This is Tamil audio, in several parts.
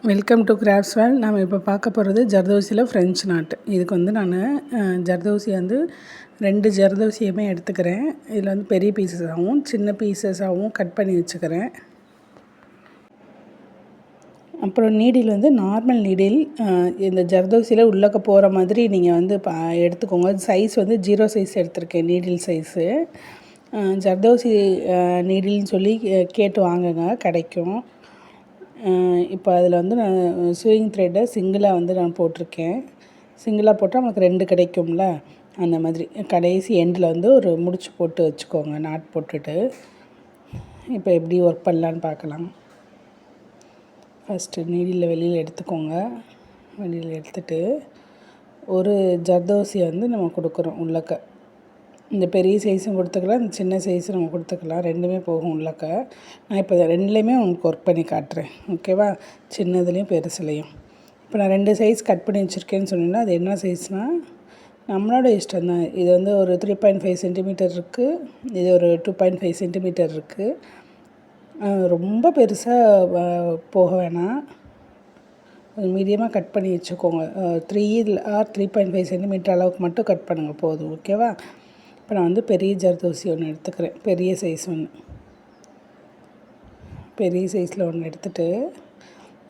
Welcome to crafts world. நம்ம இப்போ பார்க்க போகிறது ஜர்தோசியில் ஃப்ரெஞ்ச் நாட். இதுக்கு வந்து நான் ஜர்தோசி வந்து 2 ஜர்தோசியுமே எடுத்துக்கிறேன். இதில் வந்து பெரிய பீசஸாகவும் சின்ன பீசஸாகவும் கட் பண்ணி வச்சுக்கிறேன். அப்புறம் நீடில் வந்து நார்மல் நீடில் இந்த ஜர்தோசியில் உள்ளக்க போகிற மாதிரி நீங்கள் வந்து எடுத்துக்கோங்க. சைஸ் வந்து 0 சைஸ் எடுத்திருக்கேன், நீடில் சைஸு. ஜர்தோசி நீடில்னு சொல்லி கேட்டு வாங்குங்க, கிடைக்கும். இப்போ அதில் வந்து நான் ஸ்விங் த்ரெட்டை சிங்கிளாக வந்து நான் போட்டிருக்கேன். சிங்கிளாக போட்டால் நமக்கு 2 கிடைக்கும்ல, அந்த மாதிரி கடைசி எண்டில் வந்து ஒரு முடிச்சு போட்டு வச்சுக்கோங்க, நாட் போட்டுட்டு. இப்போ எப்படி ஒர்க் பண்ணலான்னு பார்க்கலாம். ஃபஸ்ட்டு நீடில் வெளியில் எடுத்துக்கோங்க. வெளியில் எடுத்துகிட்டு ஒரு ஜர்தோசியை வந்து நம்ம கொடுக்குறோம் உள்ளக்க. இந்த பெரிய சைஸும் கொடுத்துக்கலாம், இந்த சின்ன சைஸும் நம்ம கொடுத்துக்கலாம், ரெண்டுமே போகும் உள்ளக்க. நான் இப்போ 2லேயுமே உங்களுக்கு ஒர்க் பண்ணி காட்டுறேன், ஓகேவா? சின்னதுலேயும் பெருசுலேயும். இப்போ நான் 2 சைஸ் கட் பண்ணி வச்சுருக்கேன்னு சொன்னேன்னா அது என்ன சைஸ்னால் நம்மளோட இஷ்டம் தான். இது வந்து ஒரு 3.5 சென்டிமீட்டர் இருக்குது, இது ஒரு 2.5 சென்டிமீட்டர் இருக்குது. ரொம்ப பெருசாக போக வேணாம், மீடியமாக கட் பண்ணி வச்சுக்கோங்க. 3 ஆர் 3.5 சென்டிமீட்டர் அளவுக்கு மட்டும் கட் பண்ணுங்கள், போதும், ஓகேவா? இப்போ நான் வந்து பெரிய ஜர்தோசி ஒன்று எடுத்துக்கிறேன், பெரிய சைஸ் ஒன்று. பெரிய சைஸில் ஒன்று எடுத்துகிட்டு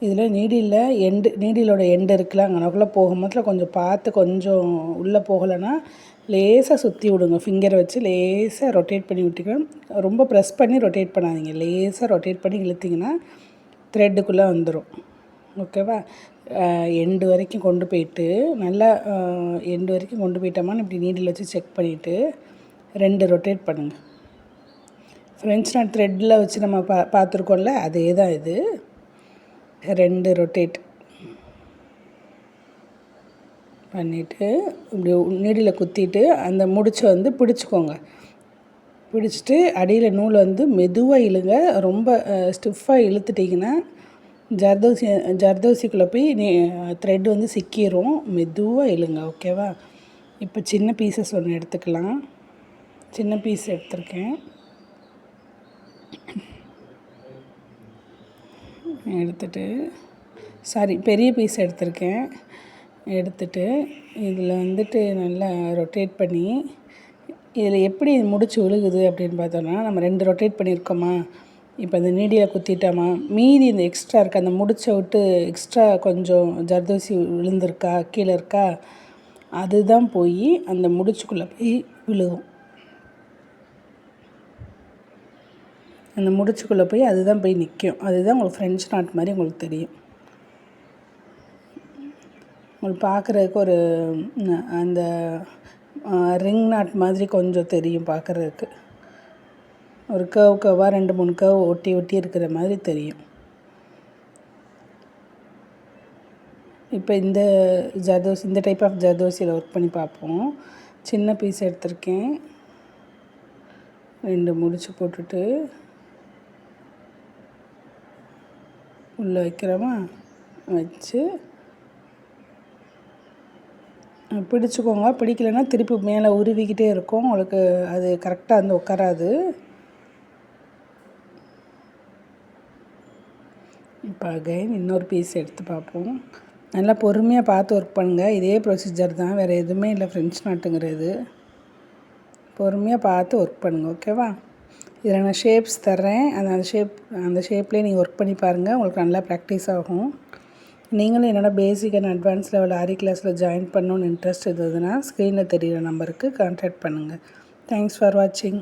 இதில் நீடிலோட எண்டு இருக்குல்ல, அங்கனக்குள்ளே போகும்போது கொஞ்சம் பார்த்து, கொஞ்சம் உள்ளே போகலைன்னா லேசாக சுற்றி விடுங்க. ஃபிங்கரை வச்சு லேசாக ரொட்டேட் பண்ணி விட்டுக்கணும். ரொம்ப ப்ரெஸ் பண்ணி ரொட்டேட் பண்ணாதீங்க, லேசாக ரொட்டேட் பண்ணி இழுத்திங்கன்னா த்ரெட்டுக்குள்ளே வந்துடும், ஓகேவா? எண்டு வரைக்கும் கொண்டு போயிட்டு நல்லா எண்டு வரைக்கும் கொண்டு போயிட்டோமான்னு இப்படி நீடில் வச்சு செக் பண்ணிவிட்டு 2 ரொட்டேட் பண்ணுங்கள். ஃப்ரெஞ்ச் நாட் த்ரெட்டில் வச்சு நம்ம பார்த்துருக்கோம்ல, அதே தான் இது. 2 ரொட்டேட் பண்ணிவிட்டு இப்படி நீடில் குத்திட்டு அந்த முடிச்சை வந்து பிடிச்சிக்கோங்க. பிடிச்சிட்டு அடியில் நூலை வந்து மெதுவாக இழுங்க. ரொம்ப ஸ்டிஃபாக இழுத்துட்டிங்கன்னா ஜர்தோசிக்குள்ளே போய் த்ரெட் வந்து சிக்கிரும். மெதுவாக இழுங்க, ஓகேவா? இப்போ சின்ன பீசஸ் ஒன்று எடுத்துக்கலாம். சின்ன பீஸ் எடுத்திருக்கேன். பெரிய பீஸ் எடுத்திருக்கேன். எடுத்துகிட்டு இதில் வந்துட்டு நல்லா ரொட்டேட் பண்ணி இதில் எப்படி முடிச்சு விழுகுது அப்படின்னு பார்த்தோன்னா, நம்ம 2 ரொட்டேட் பண்ணியிருக்கோமா, இப்போ இந்த நீடியில் குத்திட்டோமா, மீதி இந்த எக்ஸ்ட்ரா இருக்கா, அந்த முடிச்சை விட்டு எக்ஸ்ட்ரா கொஞ்சம் ஜர்தோசி விழுந்திருக்கா, கீழே இருக்கா, அதுதான் போய் அந்த முடிச்சுக்குள்ளே போய் விழுகும். அந்த முடிச்சுக்குள்ளே போய் அதுதான் போய் நிற்கும். அதுதான் உங்களுக்கு ஃப்ரெஞ்ச் நாட் மாதிரி உங்களுக்கு தெரியும். உங்களுக்கு பார்க்குறதுக்கு ஒரு அந்த ரிங் நாட் மாதிரி கொஞ்சம் தெரியும் பார்க்குறதுக்கு. ஒரு கர்வாக 2-3 கர்வ் ஒட்டி இருக்கிற மாதிரி தெரியும். இப்போ இந்த டைப் ஆஃப் ஜர்தோசியில் ஒர்க் பண்ணி பார்ப்போம். சின்ன பீஸ் எடுத்திருக்கேன். 2 முடிச்சு போட்டுட்டு உள்ளே வைக்கிறோமா, வச்சு பிடிச்சிக்கோங்க. பிடிக்கலைன்னா திருப்பி மேலே உருவிக்கிட்டே இருக்கும், உங்களுக்கு அது கரெக்டாக வந்து உட்காராது. இப்போ அகைன் இன்னொரு பீஸ் எடுத்து பார்ப்போம். நல்லா பொறுமையாக பார்த்து ஒர்க் பண்ணுங்கள். இதே ப்ரொசீஜர் தான், வேறு எதுவுமே இல்லை ஃப்ரெஞ்ச் நாட்டுங்கிறது. பொறுமையாக பார்த்து ஒர்க் பண்ணுங்கள், ஓகேவா? இதில் நான் ஷேப்ஸ் தர்றேன், அந்த ஷேப்லேயே நீங்கள் ஒர்க் பண்ணி பாருங்கள், உங்களுக்கு நல்லா ப்ராக்டிஸ் ஆகும். நீங்களும் என்னோட பேசிக் அண்ட் அட்வான்ஸ் லெவல் ஆரி கிளாஸில் ஜாயின் பண்ணணுன்னு இன்ட்ரெஸ்ட் இருந்ததுன்னா ஸ்க்ரீனில் தெரிகிற நம்பருக்கு கான்டாக்ட் பண்ணுங்கள். தேங்க்ஸ் ஃபார் வாட்சிங்.